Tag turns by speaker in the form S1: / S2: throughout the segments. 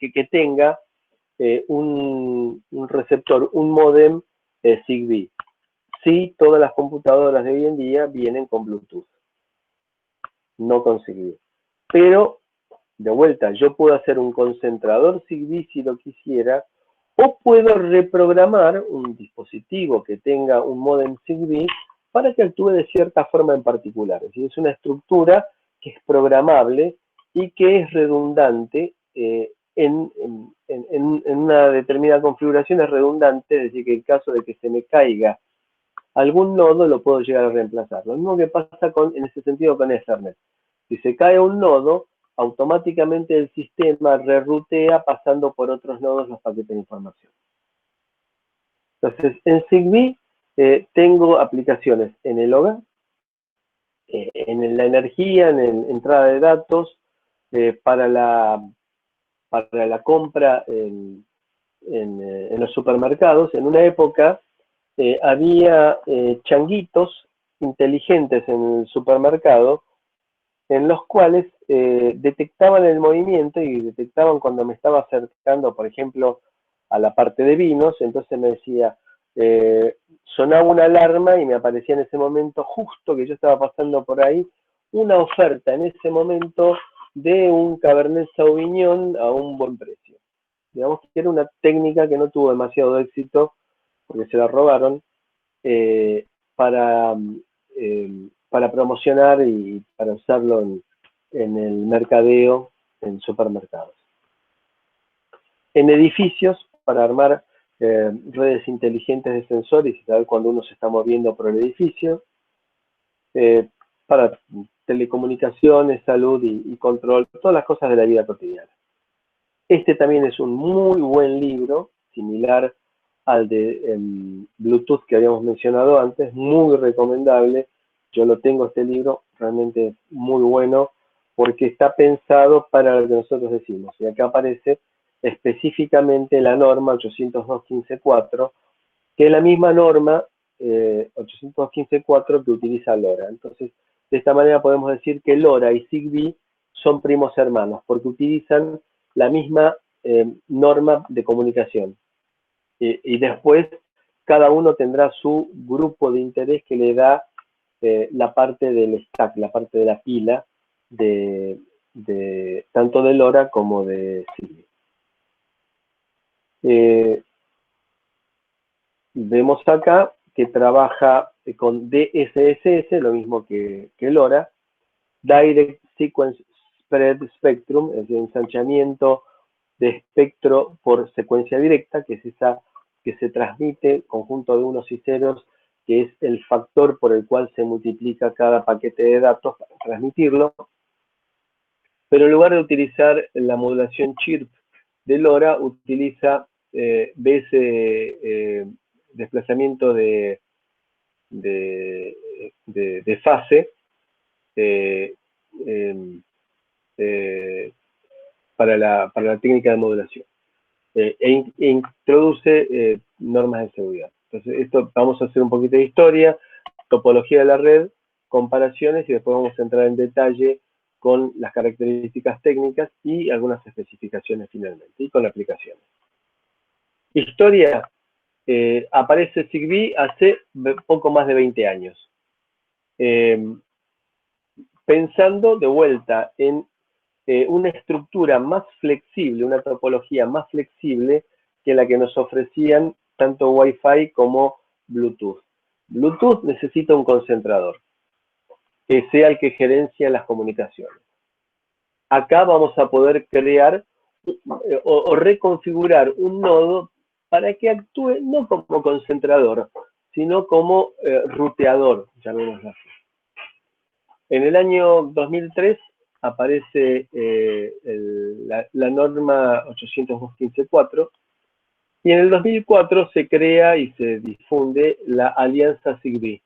S1: que tenga un receptor, un módem Zigbee. Sí, todas las computadoras de hoy en día vienen con Bluetooth, no con Zigbee. Pero, de vuelta, yo puedo hacer un concentrador Zigbee si lo quisiera, o puedo reprogramar un dispositivo que tenga un módem Zigbee para que actúe de cierta forma en particular. Es decir, es una estructura que es programable y que es redundante en una determinada configuración, es redundante, es decir, que en caso de que se me caiga algún nodo lo puedo llegar a reemplazar. Lo mismo que pasa en ese sentido con Ethernet. Si se cae un nodo, automáticamente el sistema rerutea pasando por otros nodos los paquetes de información. Entonces, en Zigbee tengo aplicaciones en el hogar, en la energía, en entrada de datos, para la compra en los supermercados. En una época había changuitos inteligentes en el supermercado en los cuales detectaban el movimiento y detectaban cuando me estaba acercando, por ejemplo, a la parte de vinos. Entonces me decía, sonaba una alarma y me aparecía en ese momento, justo que yo estaba pasando por ahí, una oferta en ese momento de un Cabernet Sauvignon a un buen precio. Digamos que era una técnica que no tuvo demasiado éxito porque se la robaron para promocionar y para usarlo en el mercadeo en supermercados. En edificios, para armar redes inteligentes de sensores y saber cuando uno se está moviendo por el edificio, para telecomunicaciones, salud y control, todas las cosas de la vida cotidiana. Este también es un muy buen libro, similar al de Bluetooth que habíamos mencionado antes, muy recomendable. Yo lo tengo, este libro, realmente es muy bueno porque está pensado para lo que nosotros decimos. Y acá aparece específicamente la norma 802.15.4, que es la misma norma 802.15.4 que utiliza LoRa. Entonces, de esta manera podemos decir que LoRa y Zigbee son primos hermanos, porque utilizan la misma norma de comunicación. Y después, cada uno tendrá su grupo de interés que le da la parte del stack, la parte de la pila, tanto de LoRa como de Zigbee. Vemos acá que trabaja con DSSS, lo mismo que LoRa, Direct Sequence Spread Spectrum, es decir, ensanchamiento de espectro por secuencia directa, que es esa que se transmite conjunto de unos y ceros, que es el factor por el cual se multiplica cada paquete de datos para transmitirlo. Pero en lugar de utilizar la modulación chirp de LoRa, utiliza desplazamiento de fase para la técnica de modulación. E introduce normas de seguridad. Entonces, esto vamos a hacer un poquito de historia, topología de la red, comparaciones, y después vamos a entrar en detalle con las características técnicas y algunas especificaciones finalmente, y con aplicaciones. Historia, aparece Zigbee hace poco más de 20 años. Pensando de vuelta en una estructura más flexible, una topología más flexible que la que nos ofrecían tanto Wi-Fi como Bluetooth. Bluetooth necesita un concentrador, que sea el que gerencia las comunicaciones. Acá vamos a poder crear o reconfigurar un nodo para que actúe no como concentrador, sino como ruteador, llamémoslo así. En el año 2003 aparece la norma 802.15.4 y en el 2004 se crea y se difunde la Alianza Zigbee,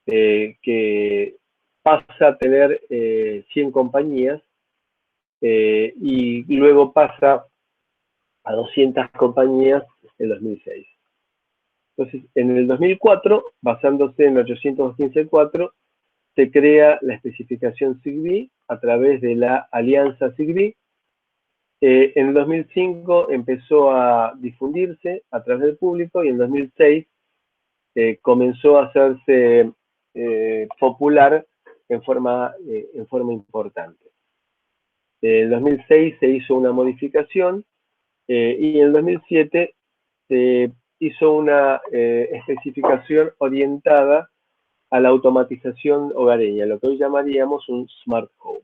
S1: que pasa a tener 100 compañías y luego pasa a 200 compañías en 2006. Entonces, en el 2004, basándose en 802.15.4, se crea la especificación Zigbee a través de la Alianza Zigbee, En el 2005 empezó a difundirse a través del público y en 2006 comenzó a hacerse popular en forma importante. En el 2006 se hizo una modificación y en el 2007 se hizo una especificación orientada a la automatización hogareña, lo que hoy llamaríamos un smart home.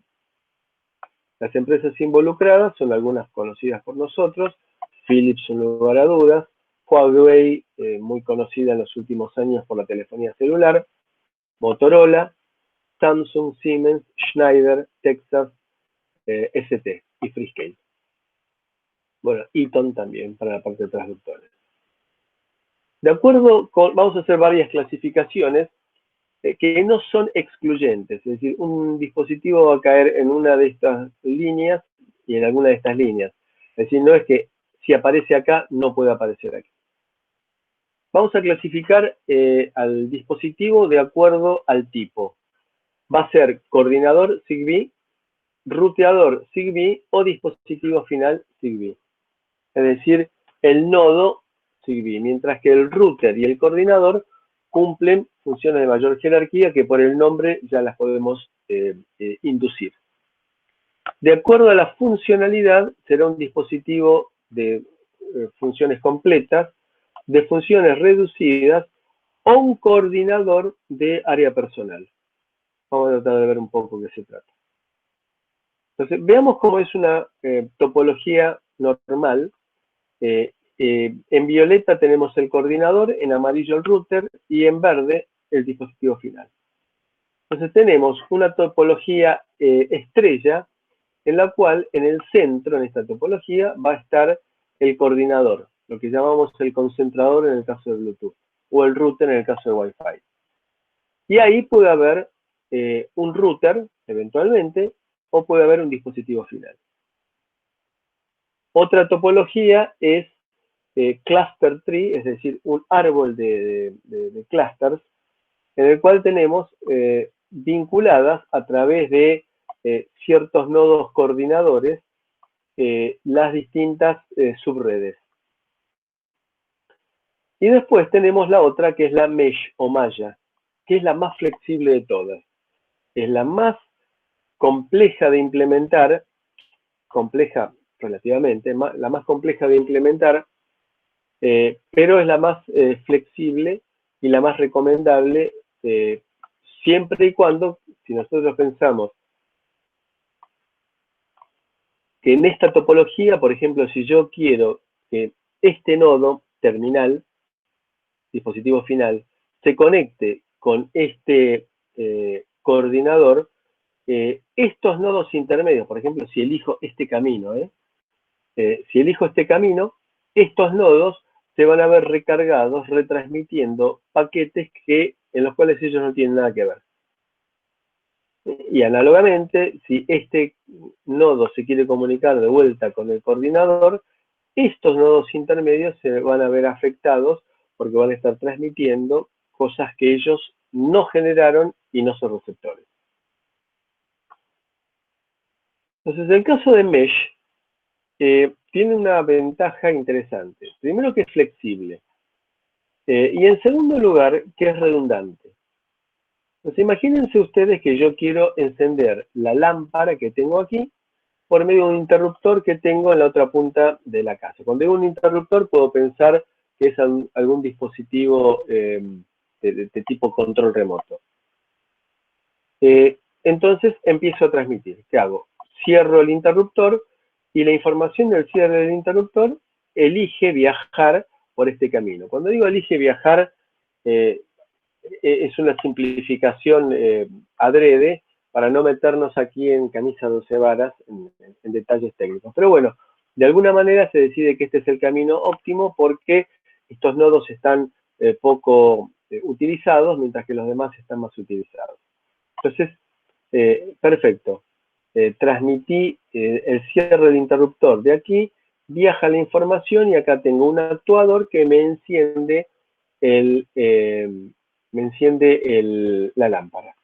S1: Las empresas involucradas son algunas conocidas por nosotros, Philips sin lugar a dudas, Huawei, muy conocida en los últimos años por la telefonía celular, Motorola, Samsung, Siemens, Schneider, Texas, ST y Freescale. Bueno, Eaton también para la parte de transductores. De acuerdo con, vamos a hacer varias clasificaciones que no son excluyentes, es decir, un dispositivo va a caer en una de estas líneas y en alguna de estas líneas. Es decir, no es que si aparece acá, no puede aparecer aquí. Vamos a clasificar al dispositivo de acuerdo al tipo. Va a ser coordinador Zigbee, ruteador Zigbee o dispositivo final Zigbee. Es decir, el nodo Zigbee, mientras que el router y el coordinador cumplen funciones de mayor jerarquía que por el nombre ya las podemos inducir. De acuerdo a la funcionalidad, será un dispositivo de funciones completas, de funciones reducidas o un coordinador de área personal. Vamos a tratar de ver un poco de qué se trata. Entonces, veamos cómo es una topología normal. En violeta tenemos el coordinador, en amarillo el router y en verde el dispositivo final. Entonces tenemos una topología estrella en la cual en el centro, en esta topología, va a estar el coordinador, lo que llamamos el concentrador en el caso de Bluetooth, o el router en el caso de Wi-Fi. Y ahí puede haber un router, eventualmente, o puede haber un dispositivo final. Otra topología es cluster tree, es decir, un árbol de clusters, en el cual tenemos vinculadas a través de ciertos nodos coordinadores las distintas subredes. Y después tenemos la otra que es la mesh o malla, que es la más flexible de todas. Es la más compleja de implementar, compleja relativamente, la más compleja de implementar, pero es la más flexible y la más recomendable siempre y cuando, si nosotros pensamos que en esta topología, por ejemplo, si yo quiero que este nodo terminal, dispositivo final, se conecte con este coordinador, estos nodos intermedios, por ejemplo, si elijo este camino, si elijo este camino, estos nodos se van a ver recargados, retransmitiendo paquetes en los cuales ellos no tienen nada que ver. Y análogamente, si este nodo se quiere comunicar de vuelta con el coordinador, estos nodos intermedios se van a ver afectados porque van a estar transmitiendo cosas que ellos no generaron y no son receptores. Entonces, el caso de Mesh tiene una ventaja interesante. Primero que es flexible. Y en segundo lugar, que es redundante. Entonces, imagínense ustedes que yo quiero encender la lámpara que tengo aquí por medio de un interruptor que tengo en la otra punta de la casa. Cuando digo un interruptor, puedo pensar que es algún dispositivo de tipo control remoto. Entonces, empiezo a transmitir. ¿Qué hago? Cierro el interruptor y la información del cierre del interruptor elige viajar por este camino. Cuando digo elige viajar, es una simplificación adrede para no meternos aquí en camisa de 12 varas en detalles técnicos. Pero bueno, de alguna manera se decide que este es el camino óptimo porque estos nodos están poco utilizados, mientras que los demás están más utilizados. Entonces, perfecto. Transmití el cierre del interruptor de aquí, viaja la información y acá tengo un actuador que me enciende la lámpara.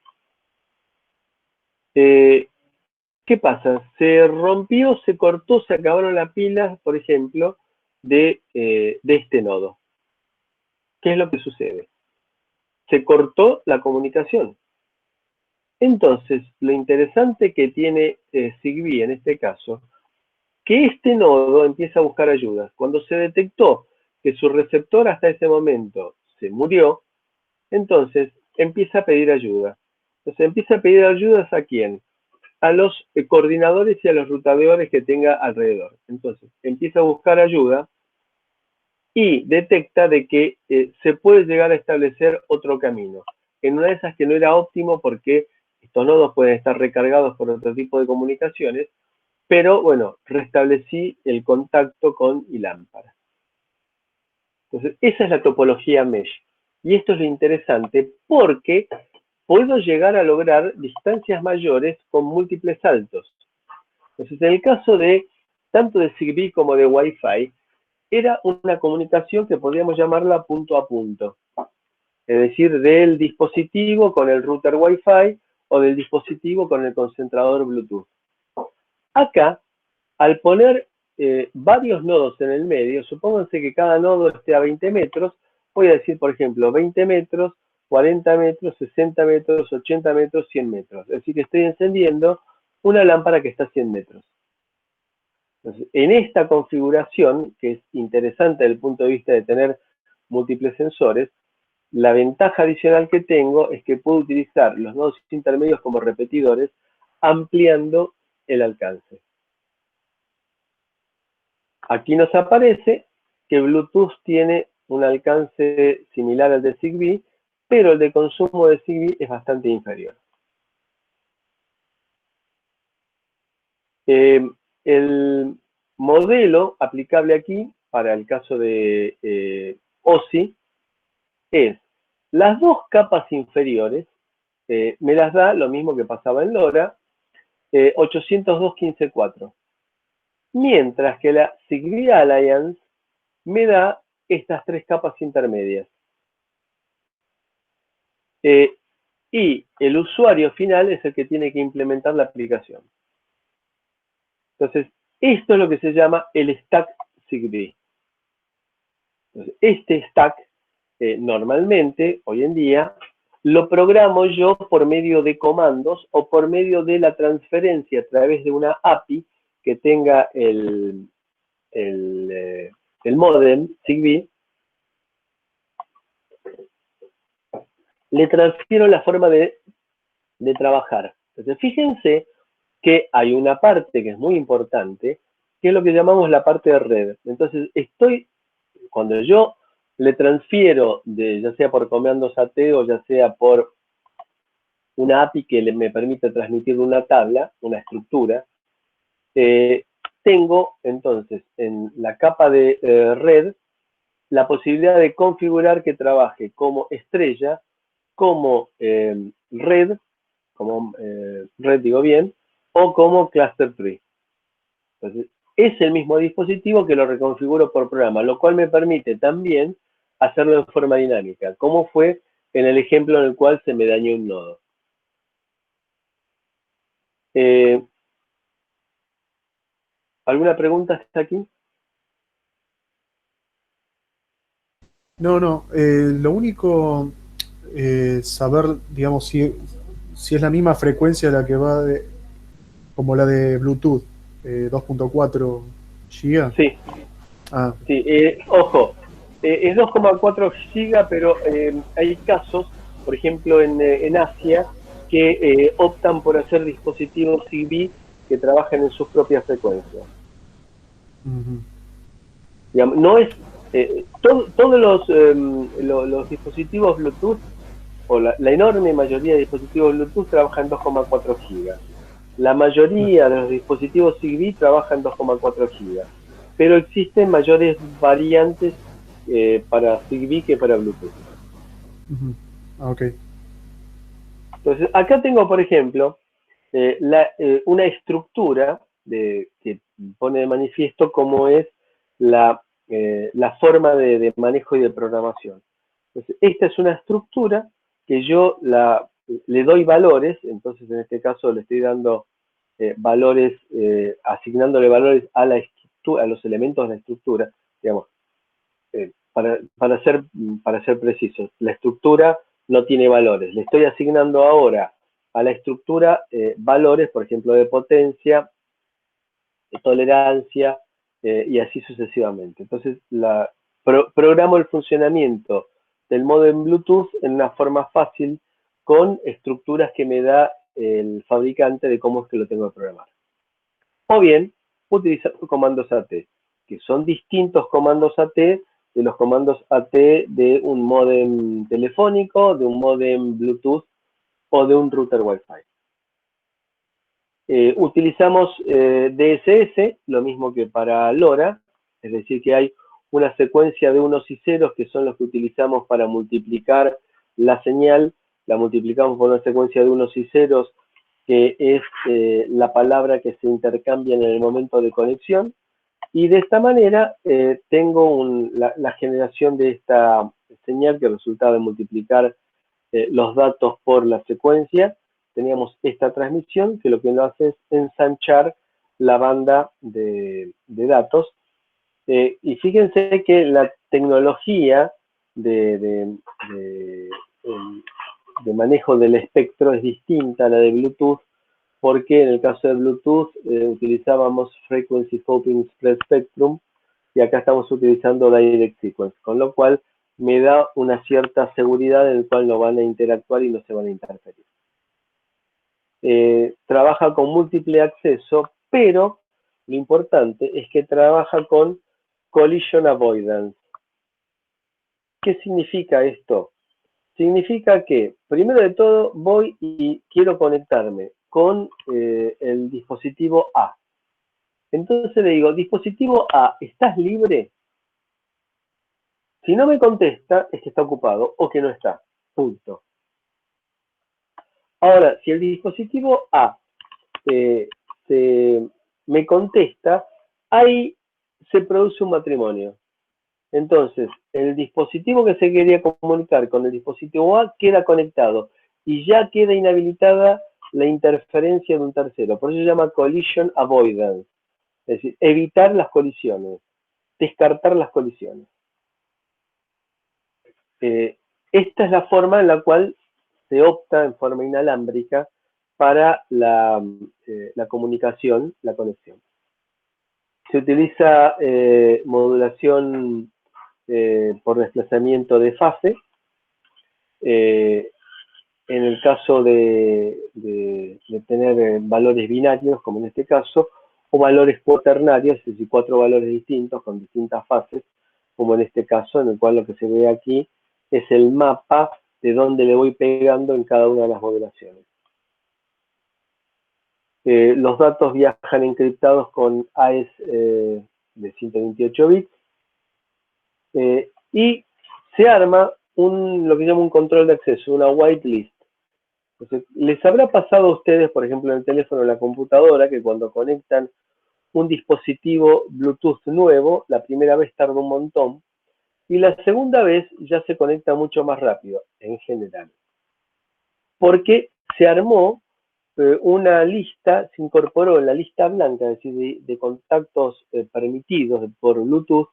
S1: ¿Qué pasa? Se rompió, se cortó, se acabaron las pilas, por ejemplo, de este nodo. ¿Qué es lo que sucede? Se cortó la comunicación. Entonces, lo interesante que tiene Zigbee en este caso, que este nodo empieza a buscar ayudas. Cuando se detectó que su receptor hasta ese momento se murió, entonces empieza a pedir ayuda. Entonces empieza a pedir ayudas ¿a quién? A los coordinadores y a los ruteadores que tenga alrededor. Entonces empieza a buscar ayuda y detecta de que se puede llegar a establecer otro camino. En una de esas que no era óptimo porque estos nodos pueden estar recargados por otro tipo de comunicaciones, pero bueno, restablecí el contacto con ilámpara. Entonces, esa es la topología mesh. Y esto es lo interesante porque puedo llegar a lograr distancias mayores con múltiples saltos. Entonces, en el caso de tanto de Zigbee como de Wi-Fi, era una comunicación que podríamos llamarla punto a punto. Es decir, del dispositivo con el router Wi-Fi o del dispositivo con el concentrador Bluetooth. Acá, al poner varios nodos en el medio, supónganse que cada nodo esté a 20 metros, voy a decir, por ejemplo, 20 metros, 40 metros, 60 metros, 80 metros, 100 metros. Es decir, que estoy encendiendo una lámpara que está a 100 metros. Entonces, en esta configuración, que es interesante desde el punto de vista de tener múltiples sensores, la ventaja adicional que tengo es que puedo utilizar los nodos intermedios como repetidores, ampliando el alcance. Aquí nos aparece que Bluetooth tiene un alcance similar al de Zigbee, pero el de consumo de Zigbee es bastante inferior. El modelo aplicable aquí, para el caso de OSI, es las dos capas inferiores, me las da lo mismo que pasaba en LoRa, 802.15.4. Mientras que la Zigbee Alliance me da estas tres capas intermedias. Y el usuario final es el que tiene que implementar la aplicación. Entonces, esto es lo que se llama el stack Zigbee. Entonces, este stack, normalmente, hoy en día, lo programo yo por medio de comandos o por medio de la transferencia a través de una API que tenga el modem Zigbee. Le transfiero la forma de trabajar. Entonces, fíjense que hay una parte que es muy importante, que es lo que llamamos la parte de red. Entonces, cuando yo le transfiero, ya sea por comandos AT o ya sea por una API que me permite transmitir una tabla, una estructura, tengo entonces en la capa de red la posibilidad de configurar que trabaje como estrella, como red, digo bien, o como cluster tree. Entonces, es el mismo dispositivo que lo reconfiguro por programa, lo cual me permite también hacerlo en forma dinámica, como fue en el ejemplo en el cual se me dañó un nodo. ¿Alguna pregunta hasta aquí?
S2: No, no, lo único, saber, digamos, si es la misma frecuencia la que va como la de Bluetooth, 2.4 giga.
S1: Sí,
S2: Ah,
S1: sí. Ojo, es 2,4 giga, pero hay casos, por ejemplo, en Asia, que optan por hacer dispositivos Zigbee que trabajen en sus propias frecuencias.
S2: ujú.
S1: Digamos, no es todos los dispositivos Bluetooth o la enorme mayoría de dispositivos Bluetooth trabajan en 2,4 gigas. La mayoría de los dispositivos Zigbee trabajan en 2,4 gigas, pero existen mayores variantes para Zigbee que para Bluetooth.
S2: Ujú. Ah, ok.
S1: Entonces, acá tengo, por ejemplo, una estructura que pone de manifiesto cómo es la forma de manejo y de programación. Entonces, esta es una estructura que yo le doy valores, entonces en este caso le estoy dando valores, asignándole valores a la estructura, a los elementos de la estructura, digamos, para ser precisos, la estructura no tiene valores. Le estoy asignando ahora a la estructura valores, por ejemplo, de potencia, de tolerancia, y así sucesivamente. Entonces, programo el funcionamiento del módem Bluetooth en una forma fácil con estructuras que me da el fabricante de cómo es que lo tengo que programar. O bien, utilizar comandos AT, que son distintos comandos AT de los comandos AT de un módem telefónico, de un módem Bluetooth o de un router Wi-Fi. Utilizamos DSS, lo mismo que para LoRa, es decir, que hay una secuencia de unos y ceros que son los que utilizamos para multiplicar la señal, la multiplicamos por una secuencia de unos y ceros, que es la palabra que se intercambia en el momento de conexión, y de esta manera tengo la generación de esta señal que resultaba de multiplicar los datos por la secuencia. Teníamos esta transmisión que lo que nos hace es ensanchar la banda de datos. Y fíjense que la tecnología de manejo del espectro es distinta a la de Bluetooth, porque en el caso de Bluetooth utilizábamos Frequency Hopping Spread Spectrum y acá estamos utilizando Direct Sequence, con lo cual me da una cierta seguridad en el cual no van a interactuar y no se van a interferir. Trabaja con múltiple acceso, pero lo importante es que trabaja con Collision Avoidance. ¿Qué significa esto? Significa que, primero de todo, voy y quiero conectarme con el dispositivo A. Entonces le digo, dispositivo A, ¿estás libre? Si no me contesta, es que está ocupado o que no está. Punto. Ahora, si el dispositivo A me contesta, ahí se produce un matrimonio. Entonces, el dispositivo que se quería comunicar con el dispositivo A queda conectado y ya queda inhabilitada la interferencia de un tercero. Por eso se llama collision avoidance. Es decir, evitar las colisiones, descartar las colisiones. Esta es la forma en la cual se opta en forma inalámbrica para la comunicación, la conexión. Se utiliza modulación por desplazamiento de fase. En el caso de tener valores binarios, como en este caso, o valores cuaternarios, es decir, 4 valores distintos con distintas fases, como en este caso, en el cual lo que se ve aquí es el mapa de dónde le voy pegando en cada una de las modulaciones. Los datos viajan encriptados con AES de 128 bits y se arma lo que llama un control de acceso, una whitelist. Entonces, les habrá pasado a ustedes, por ejemplo, en el teléfono o en la computadora, que cuando conectan un dispositivo Bluetooth nuevo, la primera vez tarda un montón, y la segunda vez ya se conecta mucho más rápido, en general. Porque se armó una lista, se incorporó en la lista blanca, es decir, de contactos permitidos por Bluetooth,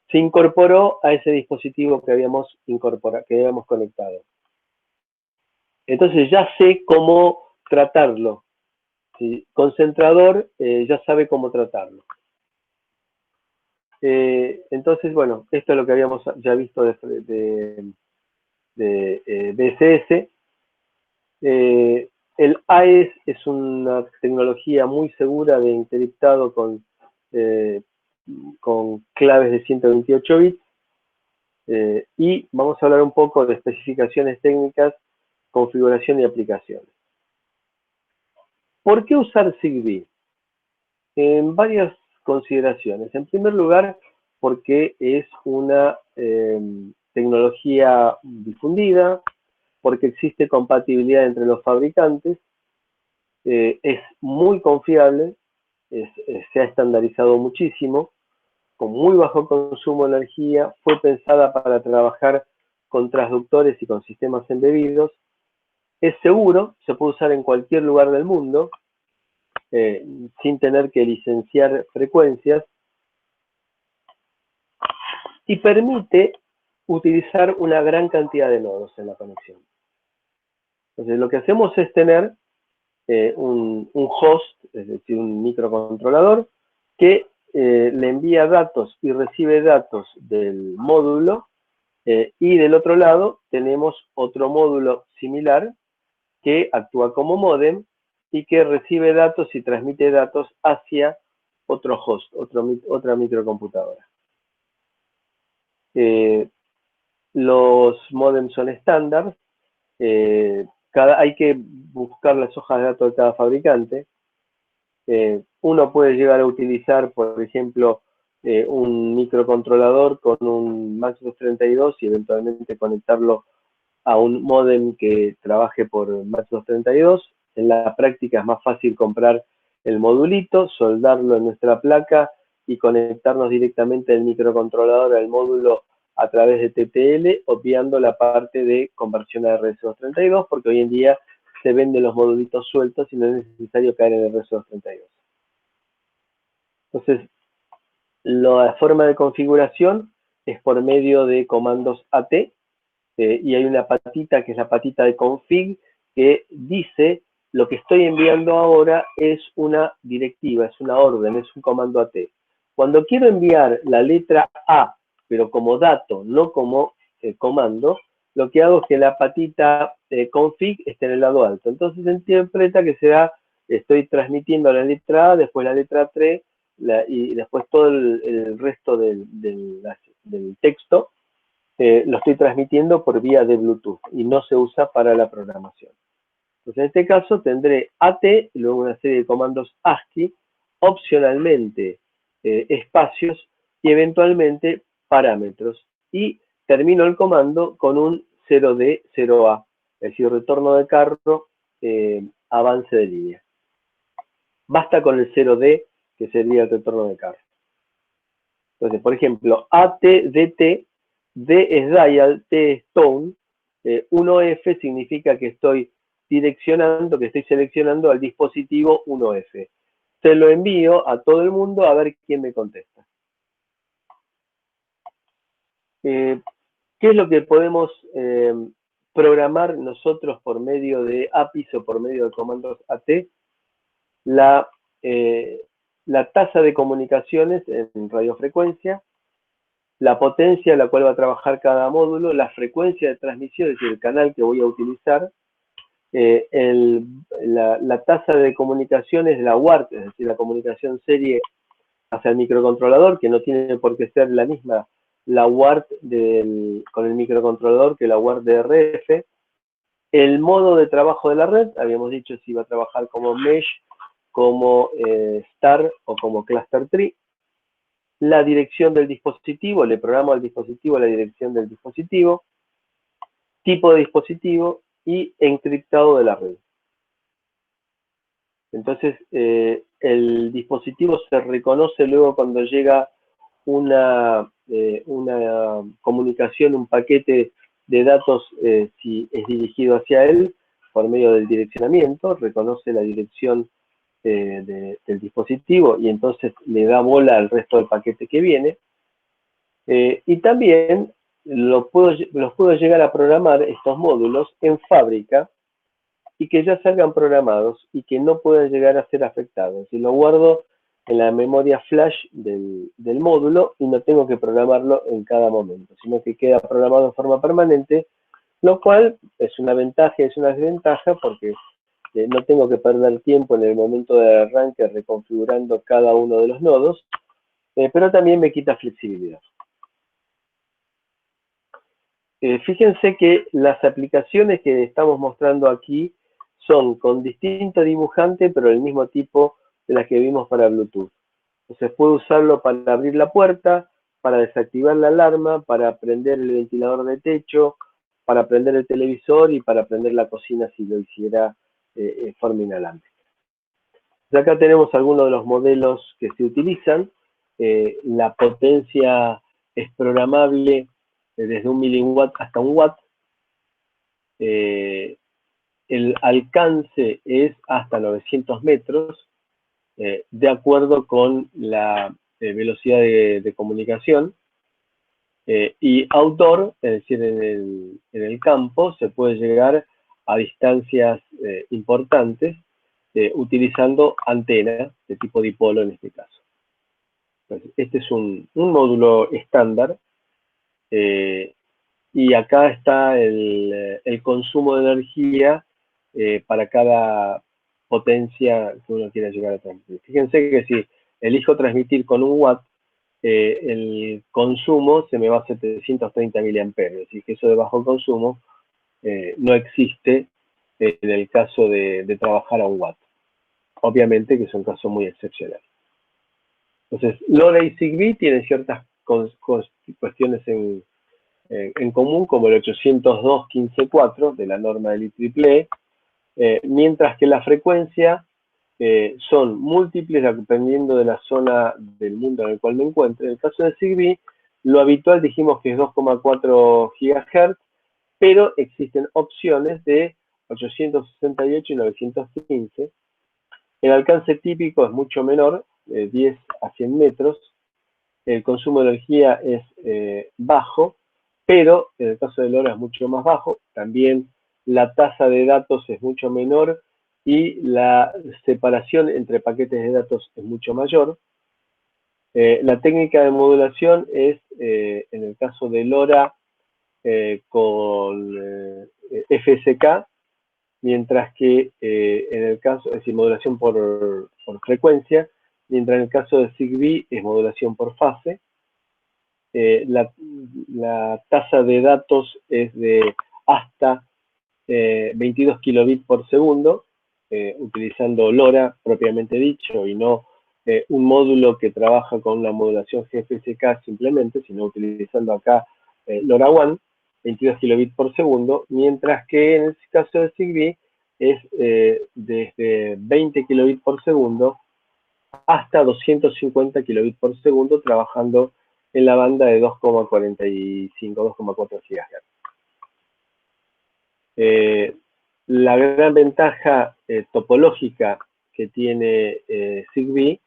S1: se incorporó a ese dispositivo que habíamos conectado. Entonces ya sé cómo tratarlo. ¿Sí? Concentrador ya sabe cómo tratarlo. Entonces, bueno, esto es lo que habíamos ya visto de DSS. El AES es una tecnología muy segura de encriptado con claves de 128 bits. Y vamos a hablar un poco de especificaciones técnicas, configuración y aplicaciones. ¿Por qué usar Zigbee? En varias consideraciones. En primer lugar, porque es una tecnología difundida, porque existe compatibilidad entre los fabricantes, es muy confiable, se ha estandarizado muchísimo, con muy bajo consumo de energía, fue pensada para trabajar con transductores y con sistemas embebidos, es seguro, se puede usar en cualquier lugar del mundo, sin tener que licenciar frecuencias, y permite utilizar una gran cantidad de nodos en la conexión. Entonces, lo que hacemos es tener un host, es decir, un microcontrolador, que le envía datos y recibe datos del módulo, y del otro lado tenemos otro módulo similar que actúa como módem y que recibe datos y transmite datos hacia otro host, otra microcomputadora. Los modems son estándar, hay que buscar las hojas de datos de cada fabricante. Uno puede llegar a utilizar, por ejemplo, un microcontrolador con un MAX232 y eventualmente conectarlo a un módem que trabaje por MAX232. En la práctica es más fácil comprar el modulito, soldarlo en nuestra placa y conectarnos directamente el microcontrolador al módulo a través de TTL, obviando la parte de conversión a RS232, porque hoy en día se venden los modulitos sueltos y no es necesario caer en el RS232. Entonces, la forma de configuración es por medio de comandos AT, y hay una patita que es la patita de config, que dice: lo que estoy enviando ahora es una directiva, es una orden, es un comando AT. Cuando quiero enviar la letra A, pero como dato, no como comando, lo que hago es que la patita config esté en el lado alto. Entonces se interpreta que será, estoy transmitiendo la letra A, después la letra 3, y después todo el resto del texto, lo estoy transmitiendo por vía de Bluetooth y no se usa para la programación. Entonces, en este caso tendré AT, luego una serie de comandos ASCII, opcionalmente espacios y eventualmente parámetros. Y termino el comando con un 0D, 0A, es decir, retorno de carro, avance de línea. Basta con el 0D, que sería el retorno de carro. Entonces, por ejemplo, AT-DT, D es dial, T es tone, 1F significa que estoy direccionando, que estoy seleccionando al dispositivo 1F. Se lo envío a todo el mundo a ver quién me contesta. ¿Qué es lo que podemos programar nosotros por medio de APIs o por medio de comandos AT? La tasa de comunicaciones en radiofrecuencia, la potencia a la cual va a trabajar cada módulo, la frecuencia de transmisión, es decir, el canal que voy a utilizar, la tasa de comunicaciones de la UART, es decir, la comunicación serie hacia el microcontrolador, que no tiene por qué ser la misma la UART con el microcontrolador que la UART de RF, el modo de trabajo de la red, habíamos dicho si va a trabajar como Mesh, como Star o como Cluster Tree, la dirección del dispositivo, le programo al dispositivo la dirección del dispositivo, tipo de dispositivo y encriptado de la red. Entonces, el dispositivo se reconoce luego cuando llega una comunicación, un paquete de datos, si es dirigido hacia él, por medio del direccionamiento, reconoce la dirección del dispositivo y entonces le da bola al resto del paquete que viene. Y también los puedo llegar a programar, estos módulos, en fábrica, y que ya salgan programados y que no puedan llegar a ser afectados. Y lo guardo en la memoria flash del módulo y no tengo que programarlo en cada momento, sino que queda programado en forma permanente, lo cual es una ventaja y es una desventaja porque no tengo que perder tiempo en el momento de arranque reconfigurando cada uno de los nodos, pero también me quita flexibilidad. Fíjense que las aplicaciones que estamos mostrando aquí son con distinto dibujante, pero el mismo tipo de las que vimos para Bluetooth. Entonces puedo usarlo para abrir la puerta, para desactivar la alarma, para prender el ventilador de techo, para prender el televisor y para prender la cocina si lo hiciera en forma inalámbrica. Acá tenemos algunos de los modelos que se utilizan. La potencia es programable desde 1 miliwatt hasta 1 watt. El alcance es hasta 900 metros. de acuerdo con la velocidad de comunicación. Y outdoor, es decir, en el campo, se puede llegar a distancias importantes utilizando antenas de tipo dipolo en este caso. Entonces, este es un módulo estándar y acá está el consumo de energía para cada potencia que uno quiera llegar a transmitir. Fíjense que si elijo transmitir con 1 watt, el consumo se me va a 730 miliamperios, es decir, que eso de bajo consumo no existe en el caso de trabajar a 1 watt. Obviamente que son casos muy excepcionales. Entonces, LoRa y Zigbee tienen ciertas cuestiones en común, como el 802.15.4 de la norma del IEEE, mientras que la frecuencia son múltiples dependiendo de la zona del mundo en el cual me encuentre. En el caso de Zigbee, lo habitual dijimos que es 2,4 GHz, pero existen opciones de 868 y 915. El alcance típico es mucho menor, 10 a 100 metros. El consumo de energía es bajo, pero en el caso de LoRa es mucho más bajo. También la tasa de datos es mucho menor y la separación entre paquetes de datos es mucho mayor. La técnica de modulación es, en el caso de LoRa, con FSK, mientras que en el caso, es decir, modulación por frecuencia, mientras en el caso de Zigbee es modulación por fase. La tasa de datos es de hasta 22 kilobits por segundo, utilizando LoRa propiamente dicho y no un módulo que trabaja con una modulación GFSK simplemente, sino utilizando acá LoRaWAN, 22 kilobits por segundo, mientras que en el caso de Zigbee es desde 20 kilobits por segundo hasta 250 kilobits por segundo, trabajando en la banda de 2,45, 2,4 GHz. La gran ventaja topológica que tiene Zigbee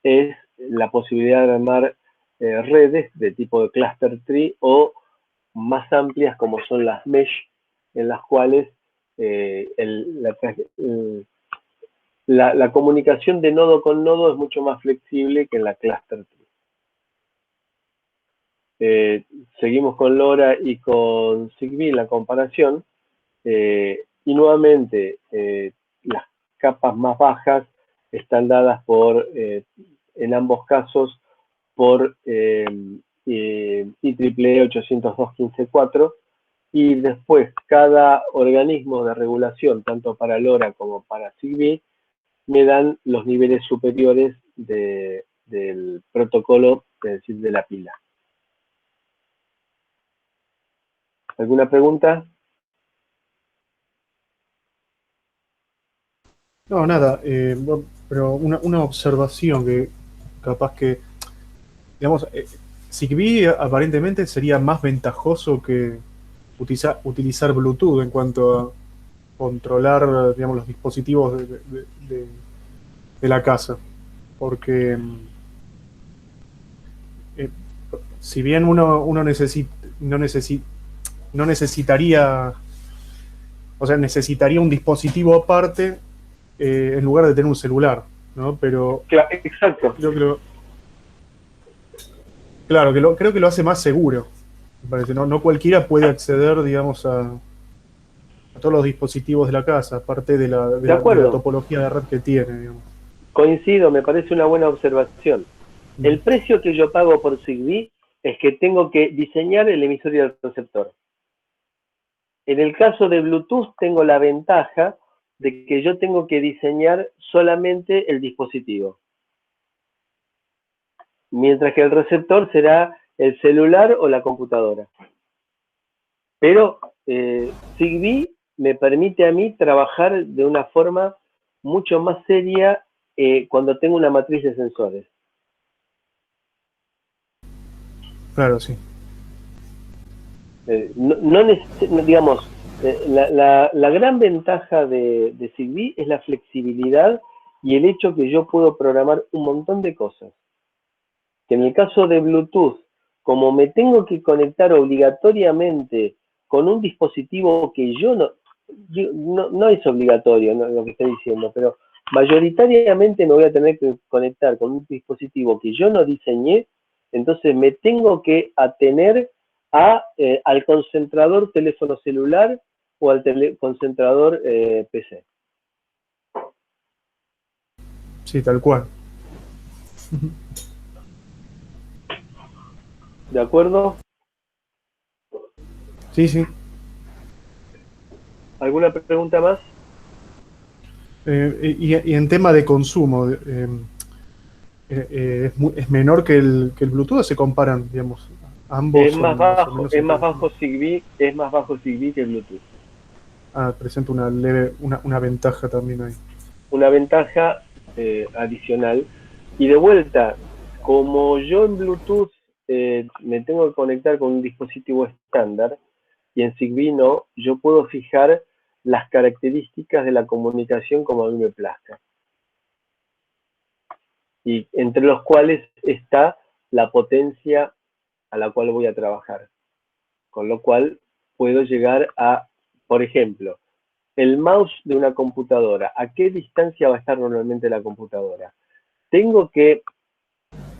S1: es la posibilidad de armar redes de tipo de cluster tree o más amplias como son las mesh, en las cuales la comunicación de nodo con nodo es mucho más flexible que en la cluster tree. Seguimos con LoRa y con Zigbee en la comparación. Y nuevamente, las capas más bajas están dadas por, en ambos casos, por IEEE 802.15.4, y después cada organismo de regulación, tanto para LoRa como para Zigbee, me dan los niveles superiores del protocolo, es decir, de la pila. ¿Alguna pregunta?
S2: No, nada, bueno, pero una observación que capaz que, digamos, Zigbee aparentemente sería más ventajoso que utilizar Bluetooth en cuanto a controlar, digamos, los dispositivos de la casa. Porque si bien uno no necesitaría, o sea, necesitaría un dispositivo aparte en lugar de tener un celular, ¿no? Pero
S1: Claro, exacto.
S2: Creo que lo hace más seguro. Me parece. No cualquiera puede acceder, digamos, a todos los dispositivos de la casa, aparte de
S1: De
S2: la
S1: acuerdo.
S2: topología de red que tiene, digamos.
S1: Coincido, me parece una buena observación. El precio que yo pago por Zigbee es que tengo que diseñar el emisor y el receptor. En el caso de Bluetooth tengo la ventaja de que yo tengo que diseñar solamente el dispositivo. Mientras que el receptor será el celular o la computadora. Pero Zigbee me permite a mí trabajar de una forma mucho más seria cuando tengo una matriz de sensores.
S2: Claro, sí.
S1: Digamos, la gran ventaja de Zigbee es la flexibilidad y el hecho que yo puedo programar un montón de cosas. Que en el caso de Bluetooth, como me tengo que conectar obligatoriamente con un dispositivo que no es obligatorio, ¿no? Lo que estoy diciendo, pero mayoritariamente me voy a tener que conectar con un dispositivo que yo no diseñé, entonces me tengo que atener al concentrador teléfono celular o al concentrador PC.
S2: Sí, tal cual.
S1: ¿De acuerdo?
S2: Sí, sí.
S1: ¿Alguna pregunta más?
S2: Y en tema de consumo, es menor que el Bluetooth, se comparan, digamos, ambos son más o menos
S1: Es
S2: en
S1: más
S2: precio.
S1: bajo Zigbee, es más bajo Zigbee que Bluetooth.
S2: Ah, presenta una leve, una ventaja también ahí.
S1: Una ventaja adicional. Y de vuelta, como yo en Bluetooth me tengo que conectar con un dispositivo estándar y en Zigbee no, yo puedo fijar las características de la comunicación como a mí me plazca. Y entre los cuales está la potencia a la cual voy a trabajar. Con lo cual puedo llegar a, por ejemplo, el mouse de una computadora. ¿A qué distancia va a estar normalmente la computadora? Tengo que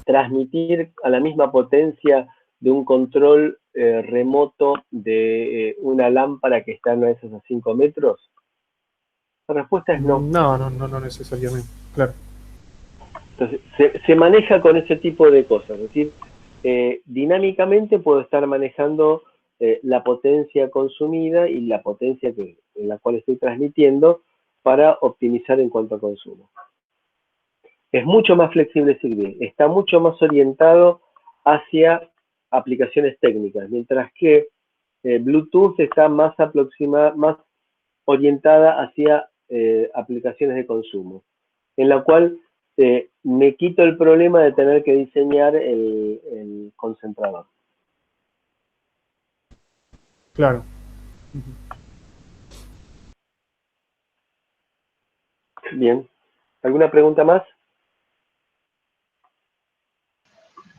S1: transmitir a la misma potencia de un control remoto de una lámpara que está a esos a 5 metros. La respuesta es no.
S2: No, no, no, no necesariamente, claro.
S1: Entonces, se maneja con ese tipo de cosas. Es decir, dinámicamente puedo estar manejando la potencia consumida y la potencia en la cual estoy transmitiendo para optimizar en cuanto a consumo. Es mucho más flexible Zigbee, está mucho más orientado hacia aplicaciones técnicas, mientras que Bluetooth está más más orientada hacia aplicaciones de consumo, en la cual me quito el problema de tener que diseñar el concentrador.
S2: Claro.
S1: Bien, ¿alguna pregunta más?